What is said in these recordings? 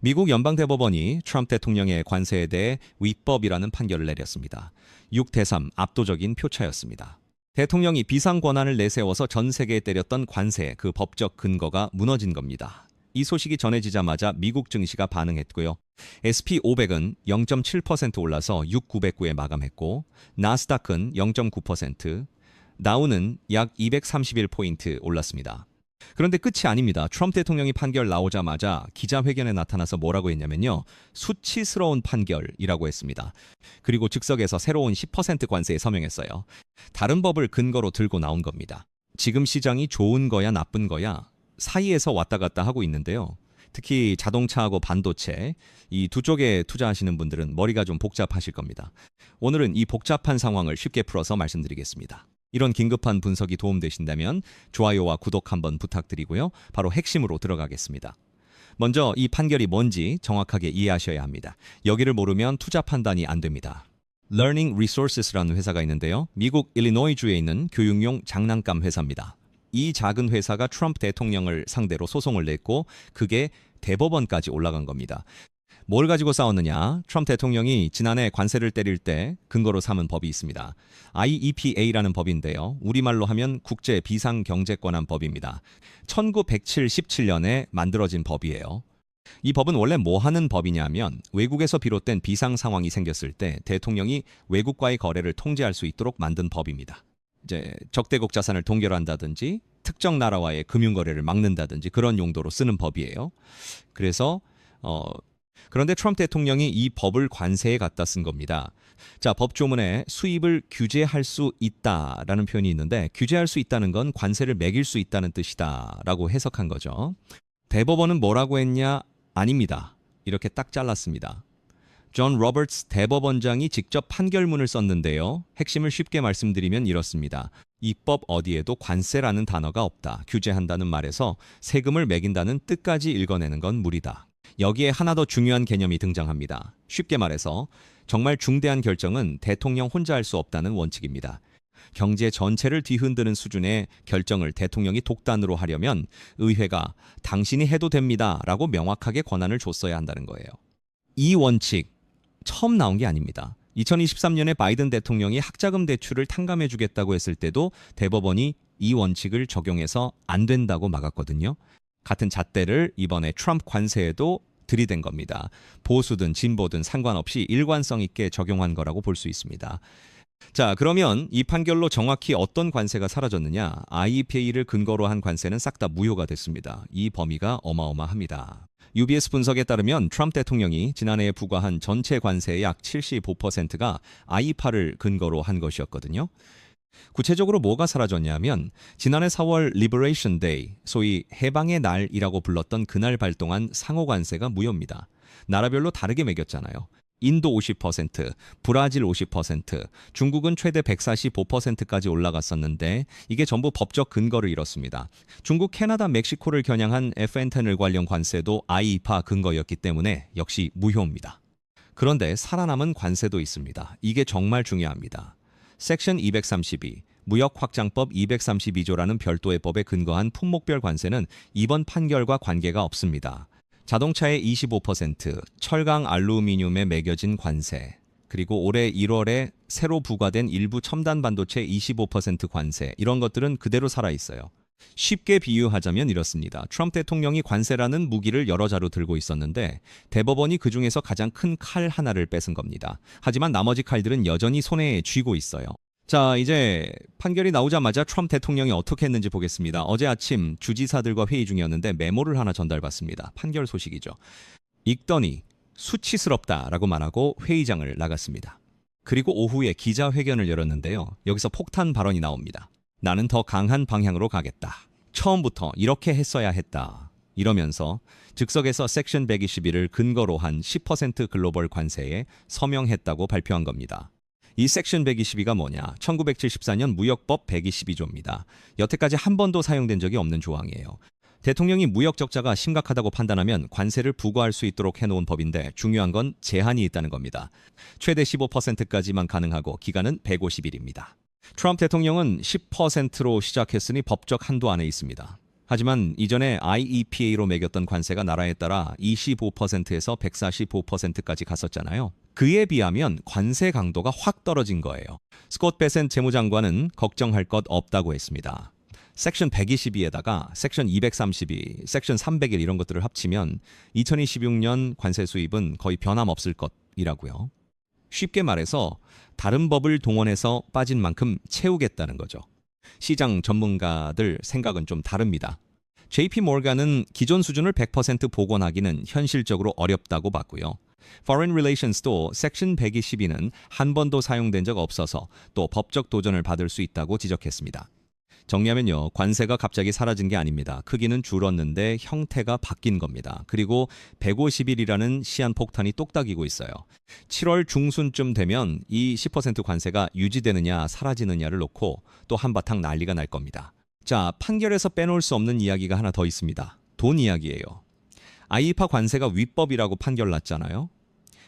미국 연방대법원이 트럼프 대통령의 관세에 대해 위법이라는 판결을 내렸습니다. 6대3 압도적인 표차였습니다. 대통령이 비상 권한을 내세워서 전 세계에 때렸던 관세, 그 법적 근거가 무너진 겁니다. 이 소식이 전해지자마자 미국 증시가 반응했고요. SP500은 0.7% 올라서 6,909에 마감했고, 나스닥은 0.9%, 다우는 약 231포인트 올랐습니다. 그런데 끝이 아닙니다. 트럼프 대통령이 판결 나오자마자 기자회견에 나타나서 뭐라고 했냐면요. 수치스러운 판결이라고 했습니다. 그리고 즉석에서 새로운 10% 관세에 서명했어요. 다른 법을 근거로 들고 나온 겁니다. 지금 시장이 좋은 거야 나쁜 거야 사이에서 왔다 갔다 하고 있는데요. 특히 자동차하고 반도체 이 두 쪽에 투자하시는 분들은 머리가 좀 복잡하실 겁니다. 오늘은 이 복잡한 상황을 쉽게 풀어서 말씀드리겠습니다. 이런 긴급한 분석이 도움되신다면 좋아요와 구독 한번 부탁드리고요. 바로 핵심으로 들어가겠습니다. 먼저 이 판결이 뭔지 정확하게 이해하셔야 합니다. 여기를 모르면 투자 판단이 안 됩니다. Learning Resources라는 회사가 있는데요. 미국 일리노이주에 있는 교육용 장난감 회사입니다. 이 작은 회사가 트럼프 대통령을 상대로 소송을 냈고 그게 대법원까지 올라간 겁니다. 뭘 가지고 싸웠느냐? 트럼프 대통령이 지난해 관세를 때릴 때 근거로 삼은 법이 있습니다. IEPA라는 법인데요. 우리말로 하면 국제 비상경제권한 법입니다. 1977년에 만들어진 법이에요. 이 법은 원래 뭐 하는 법이냐면 외국에서 비롯된 비상 상황이 생겼을 때 대통령이 외국과의 거래를 통제할 수 있도록 만든 법입니다. 이제 적대국 자산을 동결한다든지 특정 나라와의 금융거래를 막는다든지 그런 용도로 쓰는 법이에요. 그래서 그런데 트럼프 대통령이 이 법을 관세에 갖다 쓴 겁니다. 자, 법조문에 수입을 규제할 수 있다라는 표현이 있는데 규제할 수 있다는 건 관세를 매길 수 있다는 뜻이다라고 해석한 거죠. 대법원은 뭐라고 했냐? 아닙니다. 이렇게 딱 잘랐습니다. 존 로버츠 대법원장이 직접 판결문을 썼는데요. 핵심을 쉽게 말씀드리면 이렇습니다. 이 법 어디에도 관세라는 단어가 없다. 규제한다는 말에서 세금을 매긴다는 뜻까지 읽어내는 건 무리다. 여기에 하나 더 중요한 개념이 등장합니다. 쉽게 말해서 정말 중대한 결정은 대통령 혼자 할 수 없다는 원칙입니다. 경제 전체를 뒤흔드는 수준의 결정을 대통령이 독단으로 하려면 의회가 당신이 해도 됩니다 라고 명확하게 권한을 줬어야 한다는 거예요. 이 원칙 처음 나온 게 아닙니다. 2023년에 바이든 대통령이 학자금 대출을 탕감해 주겠다고 했을 때도 대법원이 이 원칙을 적용해서 안 된다고 막았거든요. 같은 잣대를 이번에 트럼프 관세에도 들이댄 겁니다. 보수든 진보든 상관없이 일관성 있게 적용한 거라고 볼 수 있습니다. 자, 그러면 이 판결로 정확히 어떤 관세가 사라졌느냐? IEPA를 근거로 한 관세는 싹 다 무효가 됐습니다. 이 범위가 어마어마합니다. UBS 분석에 따르면 트럼프 대통령이 지난해에 부과한 전체 관세의 약 75%가 IEPA를 근거로 한 것이었거든요. 구체적으로 뭐가 사라졌냐면 지난해 4월 Liberation Day, 소위 해방의 날이라고 불렀던 그날 발동한 상호관세가 무효입니다. 나라별로 다르게 매겼잖아요. 인도 50%, 브라질 50%, 중국은 최대 145%까지 올라갔었는데 이게 전부 법적 근거를 잃었습니다. 중국, 캐나다, 멕시코를 겨냥한 펜타닐 관련 관세도 IEPA 근거였기 때문에 역시 무효입니다. 그런데 살아남은 관세도 있습니다. 이게 정말 중요합니다. 섹션 232, 무역확장법 232조라는 별도의 법에 근거한 품목별 관세는 이번 판결과 관계가 없습니다. 자동차의 25%, 철강 알루미늄에 매겨진 관세, 그리고 올해 1월에 새로 부과된 일부 첨단 반도체 25% 관세, 이런 것들은 그대로 살아있어요. 쉽게 비유하자면 이렇습니다. 트럼프 대통령이 관세라는 무기를 여러 자루 들고 있었는데 대법원이 그중에서 가장 큰 칼 하나를 뺏은 겁니다. 하지만 나머지 칼들은 여전히 손에 쥐고 있어요. 자, 이제 판결이 나오자마자 트럼프 대통령이 어떻게 했는지 보겠습니다. 어제 아침 주지사들과 회의 중이었는데 메모를 하나 전달받습니다. 판결 소식이죠. 읽더니 수치스럽다라고 말하고 회의장을 나갔습니다. 그리고 오후에 기자회견을 열었는데요. 여기서 폭탄 발언이 나옵니다. 나는 더 강한 방향으로 가겠다. 처음부터 이렇게 했어야 했다. 이러면서 즉석에서 섹션 121을 근거로 한 10% 글로벌 관세에 서명했다고 발표한 겁니다. 이 섹션 122가 뭐냐? 1974년 무역법 122조입니다. 여태까지 한 번도 사용된 적이 없는 조항이에요. 대통령이 무역 적자가 심각하다고 판단하면 관세를 부과할 수 있도록 해놓은 법인데 중요한 건 제한이 있다는 겁니다. 최대 15%까지만 가능하고 기간은 150일입니다. 트럼프 대통령은 10%로 시작했으니 법적 한도 안에 있습니다. 하지만 이전에 IEPA로 매겼던 관세가 나라에 따라 25%에서 145%까지 갔었잖아요. 그에 비하면 관세 강도가 확 떨어진 거예요. 스콧 베센 재무장관은 걱정할 것 없다고 했습니다. 섹션 122에다가 섹션 232, 섹션 301 이런 것들을 합치면 2026년 관세 수입은 거의 변함없을 것이라고요. 쉽게 말해서 다른 법을 동원해서 빠진 만큼 채우겠다는 거죠. 시장 전문가들 생각은 좀 다릅니다. JP 모건은 기존 수준을 100% 복원하기는 현실적으로 어렵다고 봤고요. Foreign Relations도 섹션 122는 한 번도 사용된 적 없어서 또 법적 도전을 받을 수 있다고 지적했습니다. 정리하면요, 관세가 갑자기 사라진 게 아닙니다. 크기는 줄었는데 형태가 바뀐 겁니다. 그리고 150일이라는 시한폭탄이 똑딱이고 있어요. 7월 중순쯤 되면 이 10% 관세가 유지되느냐 사라지느냐를 놓고 또 한바탕 난리가 날 겁니다. 자, 판결에서 빼놓을 수 없는 이야기가 하나 더 있습니다. 돈 이야기예요. 아이파 관세가 위법이라고 판결 났잖아요.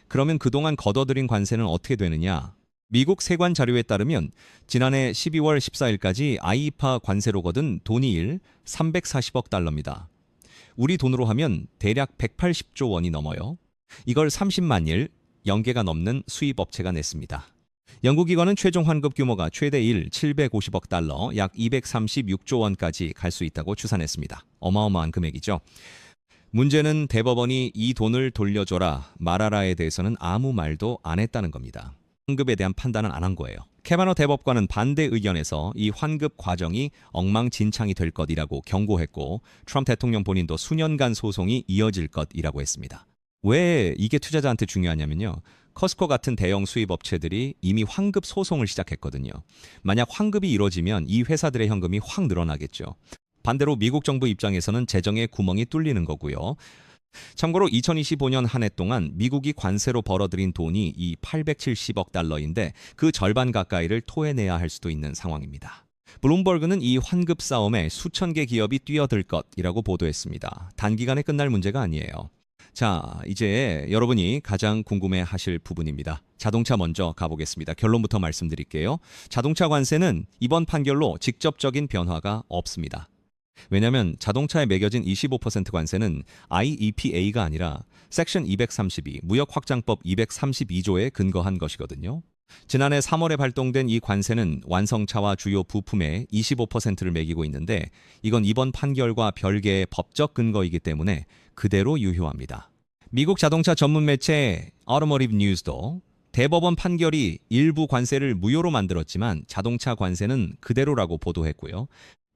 그러면 그동안 걷어들인 관세는 어떻게 되느냐? 미국 세관 자료에 따르면 지난해 12월 14일까지 아이파 관세로 거둔 돈이 340억 달러입니다. 우리 돈으로 하면 대략 180조 원이 넘어요. 이걸 30만 일, 연계가 넘는 수입업체가 냈습니다. 연구기관은 최종 환급 규모가 최대 750억 달러, 약 236조 원까지 갈 수 있다고 추산했습니다. 어마어마한 금액이죠. 문제는 대법원이 이 돈을 돌려줘라, 말아라에 대해서는 아무 말도 안 했다는 겁니다. 환급에 대한 판단은 안 한 거예요. 캐바너 대법관은 반대 의견에서 이 환급 과정이 엉망진창이 될 것이라고 경고했고 트럼프 대통령 본인도 수년간 소송이 이어질 것이라고 했습니다. 왜 이게 투자자한테 중요하냐면요. 커스코 같은 대형 수입업체들이 이미 환급 소송을 시작했거든요. 만약 환급이 이루어지면 이 회사들의 현금이 확 늘어나겠죠. 반대로 미국 정부 입장에서는 재정에 구멍이 뚫리는 거고요. 참고로 2025년 한 해 동안 미국이 관세로 벌어들인 돈이 이 870억 달러인데 그 절반 가까이를 토해내야 할 수도 있는 상황입니다. 블룸버그는 이 환급 싸움에 수천 개 기업이 뛰어들 것이라고 보도했습니다. 단기간에 끝날 문제가 아니에요. 자, 이제 여러분이 가장 궁금해하실 부분입니다. 자동차 먼저 가보겠습니다. 결론부터 말씀드릴게요. 자동차 관세는 이번 판결로 직접적인 변화가 없습니다. 왜냐하면 자동차에 매겨진 25% 관세는 IEPA가 아니라 섹션 232 무역확장법 232조에 근거한 것이거든요. 지난해 3월에 발동된 이 관세는 완성차와 주요 부품의 25%를 매기고 있는데 이건 이번 판결과 별개의 법적 근거이기 때문에 그대로 유효합니다. 미국 자동차 전문 매체 Automotive News도 대법원 판결이 일부 관세를 무효로 만들었지만 자동차 관세는 그대로라고 보도했고요.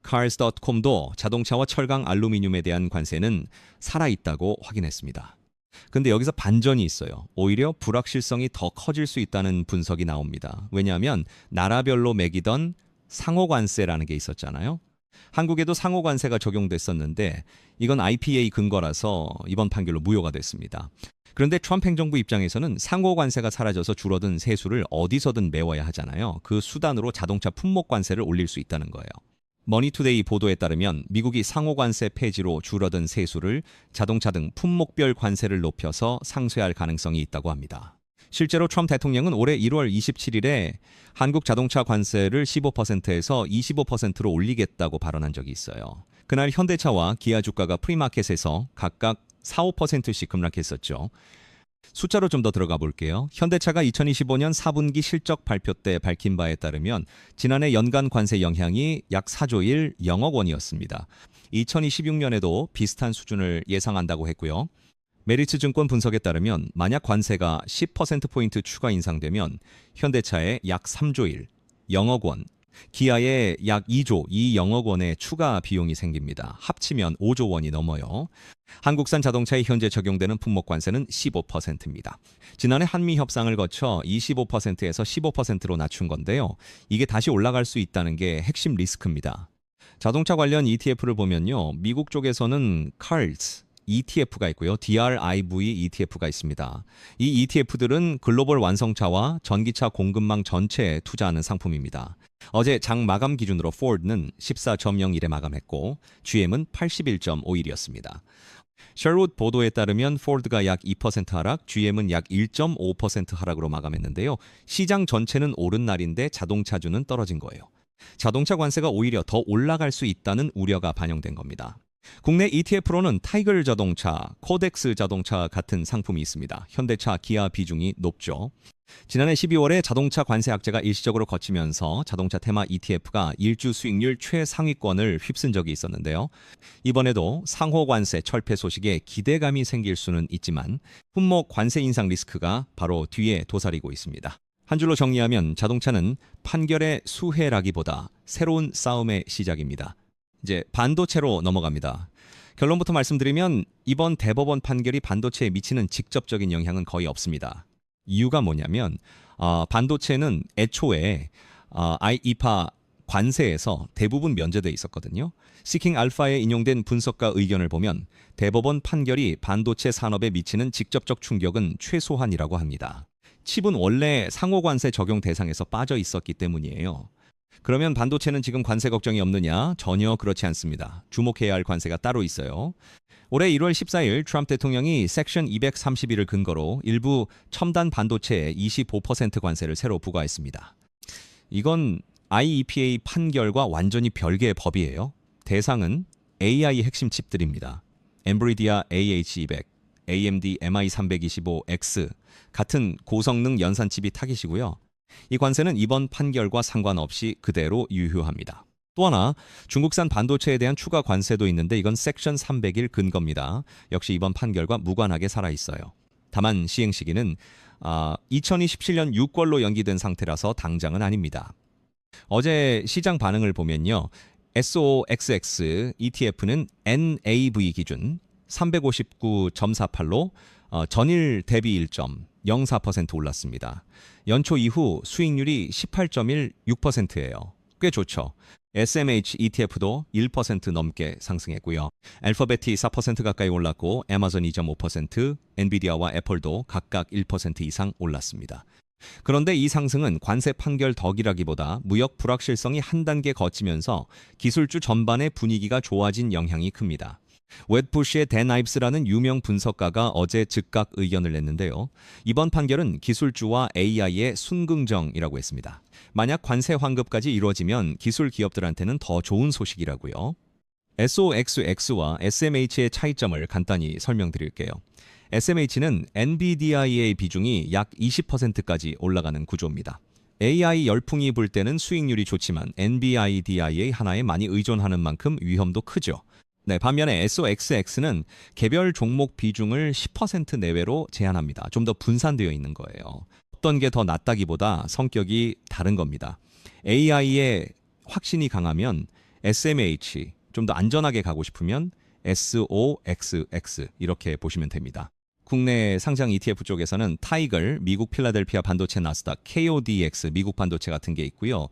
Cars.com도 자동차와 철강 알루미늄에 대한 관세는 살아있다고 확인했습니다. 근데 여기서 반전이 있어요. 오히려 불확실성이 더 커질 수 있다는 분석이 나옵니다. 왜냐하면 나라별로 매기던 상호관세라는 게 있었잖아요. 한국에도 상호관세가 적용됐었는데 이건 IPA 근거라서 이번 판결로 무효가 됐습니다. 그런데 트럼프 행정부 입장에서는 상호관세가 사라져서 줄어든 세수를 어디서든 메워야 하잖아요. 그 수단으로 자동차 품목관세를 올릴 수 있다는 거예요. 머니투데이 보도에 따르면 미국이 상호관세 폐지로 줄어든 세수를 자동차 등 품목별 관세를 높여서 상쇄할 가능성이 있다고 합니다. 실제로 트럼프 대통령은 올해 1월 27일에 한국 자동차 관세를 15%에서 25%로 올리겠다고 발언한 적이 있어요. 그날 현대차와 기아 주가가 프리마켓에서 각각 4, 5%씩 급락했었죠. 숫자로 좀 더 들어가 볼게요. 현대차가 2025년 4분기 실적 발표 때 밝힌 바에 따르면 지난해 연간 관세 영향이 약 4조 1영억 원이었습니다. 2026년에도 비슷한 수준을 예상한다고 했고요. 메리츠 증권 분석에 따르면 만약 관세가 10%포인트 추가 인상되면 현대차에 약 3조 1영억 원, 기아에 약 2조 2영억 원의 추가 비용이 생깁니다. 합치면 5조 원이 넘어요. 한국산 자동차에 현재 적용되는 품목관세는 15%입니다. 지난해 한미 협상을 거쳐 25%에서 15%로 낮춘 건데요. 이게 다시 올라갈 수 있다는 게 핵심 리스크입니다. 자동차 관련 ETF를 보면요. 미국 쪽에서는 CARS ETF가 있고요. DRIV ETF가 있습니다. 이 ETF들은 글로벌 완성차와 전기차 공급망 전체에 투자하는 상품입니다. 어제 장 마감 기준으로 포드는 14.01에 마감했고 GM은 81.51이었습니다. 셜롯 보도에 따르면 포드가 약 2% 하락, GM은 약 1.5% 하락으로 마감했는데요. 시장 전체는 오른 날인데 자동차주는 떨어진 거예요. 자동차 관세가 오히려 더 올라갈 수 있다는 우려가 반영된 겁니다. 국내 ETF로는 타이거 자동차, 코덱스 자동차 같은 상품이 있습니다. 현대차, 기아 비중이 높죠. 지난해 12월에 자동차 관세 악재가 일시적으로 거치면서 자동차 테마 ETF가 일주 수익률 최상위권을 휩쓴 적이 있었는데요. 이번에도 상호 관세 철폐 소식에 기대감이 생길 수는 있지만 품목 관세 인상 리스크가 바로 뒤에 도사리고 있습니다. 한 줄로 정리하면 자동차는 판결의 수혜라기보다 새로운 싸움의 시작입니다. 이제 반도체로 넘어갑니다. 결론부터 말씀드리면 이번 대법원 판결이 반도체에 미치는 직접적인 영향은 거의 없습니다. 이유가 뭐냐면 반도체는 애초에 IEEPA 관세에서 대부분 면제돼 있었거든요. 시킹 알파에 인용된 분석가 의견을 보면 대법원 판결이 반도체 산업에 미치는 직접적 충격은 최소한이라고 합니다. 칩은 원래 상호 관세 적용 대상에서 빠져 있었기 때문이에요. 그러면 반도체는 지금 관세 걱정이 없느냐? 전혀 그렇지 않습니다. 주목해야 할 관세가 따로 있어요. 올해 1월 14일 트럼프 대통령이 섹션 231을 근거로 일부 첨단 반도체에 25% 관세를 새로 부과했습니다. 이건 IEPA 판결과 완전히 별개의 법이에요. 대상은 AI 핵심 칩들입니다. 엔브리디아 AH200, AMD MI325X 같은 고성능 연산 칩이 타깃이고요. 이 관세는 이번 판결과 상관없이 그대로 유효합니다. 또 하나 중국산 반도체에 대한 추가 관세도 있는데 이건 섹션 301 근거입니다. 역시 이번 판결과 무관하게 살아있어요. 다만 시행 시기는 2027년 6월로 연기된 상태라서 당장은 아닙니다. 어제 시장 반응을 보면요. SOXX ETF는 NAV 기준 359.48로 전일 대비 1.04% 올랐습니다. 연초 이후 수익률이 18.16%예요. 꽤 좋죠. SMH ETF도 1% 넘게 상승했고요. 알파벳이 4% 가까이 올랐고 애마존 2.5%, 엔비디아와 애플도 각각 1% 이상 올랐습니다. 그런데 이 상승은 관세 판결 덕이라기보다 무역 불확실성이 한 단계 거치면서 기술주 전반의 분위기가 좋아진 영향이 큽니다. 웨드푸시의 댄 아이브스라는 유명 분석가가 어제 즉각 의견을 냈는데요. 이번 판결은 기술주와 AI의 순긍정이라고 했습니다. 만약 관세 환급까지 이루어지면 기술 기업들한테는 더 좋은 소식이라고요. SOXX와 SMH의 차이점을 간단히 설명드릴게요. SMH는 NVDI의 비중이 약 20%까지 올라가는 구조입니다. AI 열풍이 불 때는 수익률이 좋지만 NVIDIA 하나에 많이 의존하는 만큼 위험도 크죠. 네, 반면에 SOXX는 개별 종목 비중을 10% 내외로 제한합니다. 좀 더 분산되어 있는 거예요. 어떤 게 더 낫다기보다 성격이 다른 겁니다. AI에 확신이 강하면 SMH, 좀 더 안전하게 가고 싶으면 SOXX 이렇게 보시면 됩니다. 국내 상장 ETF 쪽에서는 타이거, 미국 필라델피아 반도체 나스닥, KODX, 미국 반도체 같은 게 있고요.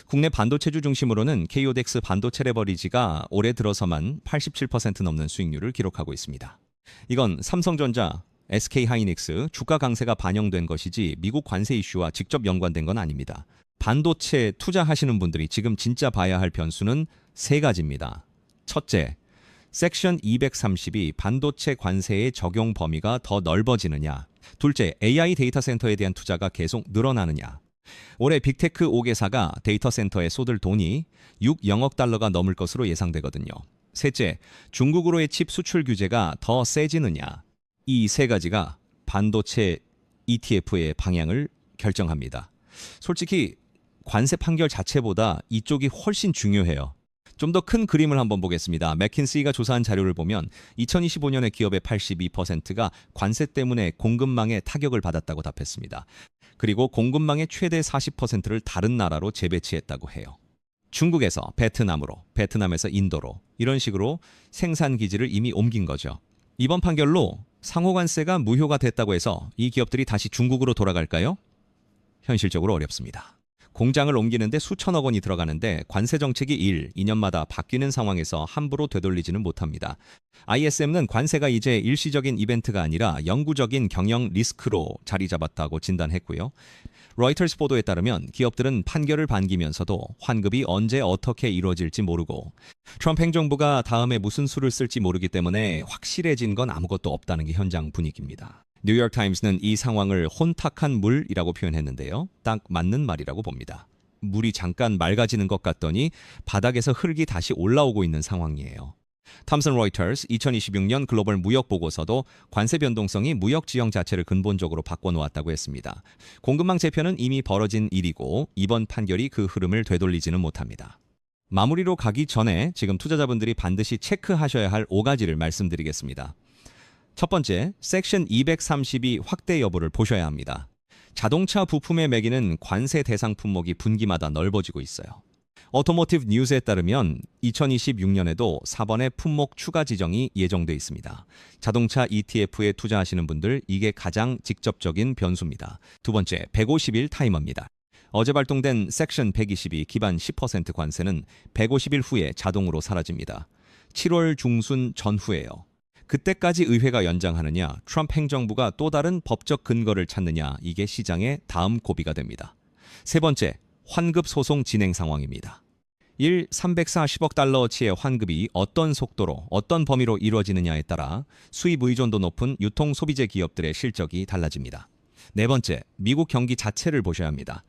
국내 반도체주 중심으로는 KODX 반도체 레버리지가 올해 들어서만 87% 넘는 수익률을 기록하고 있습니다. 이건 삼성전자, SK하이닉스 주가 강세가 반영된 것이지 미국 관세 이슈와 직접 연관된 건 아닙니다. 반도체 투자하시는 분들이 지금 진짜 봐야 할 변수는 세 가지입니다. 첫째, 섹션 230이 반도체 관세의 적용 범위가 더 넓어지느냐. 둘째, AI 데이터 센터에 대한 투자가 계속 늘어나느냐. 올해 빅테크 5개사가 데이터 센터에 쏟을 돈이 6영억 달러가 넘을 것으로 예상되거든요. 셋째, 중국으로의 칩 수출 규제가 더 세지느냐. 이 세 가지가 반도체 ETF의 방향을 결정합니다. 솔직히 관세 판결 자체보다 이쪽이 훨씬 중요해요. 좀 더 큰 그림을 한번 보겠습니다. 맥킨시가 조사한 자료를 보면 2025년에 기업의 82%가 관세 때문에 공급망에 타격을 받았다고 답했습니다. 그리고 공급망의 최대 40%를 다른 나라로 재배치했다고 해요. 중국에서 베트남으로, 베트남에서 인도로 이런 식으로 생산 기지를 이미 옮긴 거죠. 이번 판결로 상호관세가 무효가 됐다고 해서 이 기업들이 다시 중국으로 돌아갈까요? 현실적으로 어렵습니다. 공장을 옮기는데 수천억 원이 들어가는데 관세 정책이 2년마다 바뀌는 상황에서 함부로 되돌리지는 못합니다. ISM은 관세가 이제 일시적인 이벤트가 아니라 영구적인 경영 리스크로 자리 잡았다고 진단했고요. 로이터스 보도에 따르면 기업들은 판결을 반기면서도 환급이 언제 어떻게 이루어질지 모르고 트럼프 행정부가 다음에 무슨 수를 쓸지 모르기 때문에 확실해진 건 아무것도 없다는 게 현장 분위기입니다. 뉴욕타임스는 이 상황을 혼탁한 물이라고 표현했는데요. 딱 맞는 말이라고 봅니다. 물이 잠깐 맑아지는 것 같더니 바닥에서 흙이 다시 올라오고 있는 상황이에요. 탐슨 로이터스 2026년 글로벌 무역 보고서도 관세 변동성이 무역 지형 자체를 근본적으로 바꿔놓았다고 했습니다. 공급망 재편은 이미 벌어진 일이고 이번 판결이 그 흐름을 되돌리지는 못합니다. 마무리로 가기 전에 지금 투자자분들이 반드시 체크하셔야 할 5가지를 말씀드리겠습니다. 첫 번째, 섹션 232 확대 여부를 보셔야 합니다. 자동차 부품에 매기는 관세 대상 품목이 분기마다 넓어지고 있어요. 오토모티브 뉴스에 따르면 2026년에도 4번의 품목 추가 지정이 예정돼 있습니다. 자동차 ETF에 투자하시는 분들 이게 가장 직접적인 변수입니다. 두 번째, 150일 타이머입니다. 어제 발동된 섹션 122 기반 10% 관세는 150일 후에 자동으로 사라집니다. 7월 중순 전후예요. 그때까지 의회가 연장하느냐, 트럼프 행정부가 또 다른 법적 근거를 찾느냐, 이게 시장의 다음 고비가 됩니다. 세 번째, 환급 소송 진행 상황입니다. 340억 달러어치의 환급이 어떤 속도로, 어떤 범위로 이루어지느냐에 따라 수입 의존도 높은 유통 소비재 기업들의 실적이 달라집니다. 네 번째, 미국 경기 자체를 보셔야 합니다.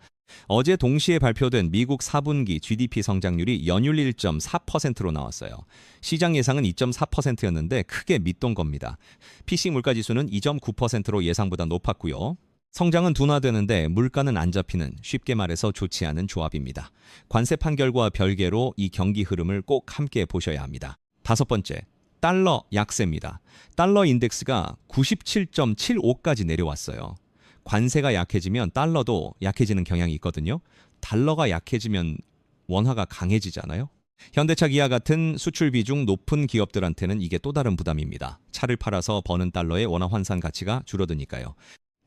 어제 동시에 발표된 미국 4분기 GDP 성장률이 연율 1.4%로 나왔어요. 시장 예상은 2.4%였는데 크게 밑돈 겁니다. PC 물가지수는 2.9%로 예상보다 높았고요. 성장은 둔화되는데 물가는 안 잡히는, 쉽게 말해서 좋지 않은 조합입니다. 관세 판결과 별개로 이 경기 흐름을 꼭 함께 보셔야 합니다. 다섯 번째, 달러 약세입니다. 달러 인덱스가 97.75까지 내려왔어요. 관세가 약해지면 달러도 약해지는 경향이 있거든요. 달러가 약해지면 원화가 강해지잖아요. 현대차, 기아 같은 수출 비중 높은 기업들한테는 이게 또 다른 부담입니다. 차를 팔아서 버는 달러의 원화 환산 가치가 줄어드니까요.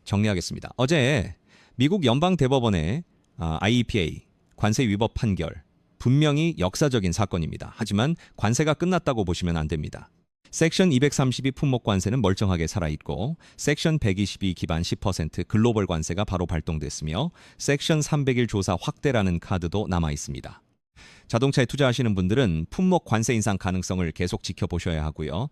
정리하겠습니다. 어제 미국 연방대법원의 IEPA 관세 위법 판결, 분명히 역사적인 사건입니다. 하지만 관세가 끝났다고 보시면 안 됩니다. 섹션 232 품목 관세는 멀쩡하게 살아있고 섹션 122 기반 10% 글로벌 관세가 바로 발동됐으며 섹션 301 조사 확대라는 카드도 남아있습니다. 자동차에 투자하시는 분들은 품목 관세 인상 가능성을 계속 지켜보셔야 하고요.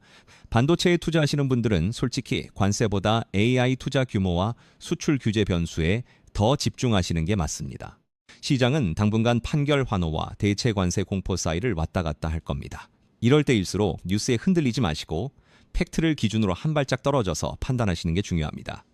반도체에 투자하시는 분들은 솔직히 관세보다 AI 투자 규모와 수출 규제 변수에 더 집중하시는 게 맞습니다. 시장은 당분간 판결 환호와 대체 관세 공포 사이를 왔다 갔다 할 겁니다. 이럴 때일수록 뉴스에 흔들리지 마시고 팩트를 기준으로 한 발짝 떨어져서 판단하시는 게 중요합니다.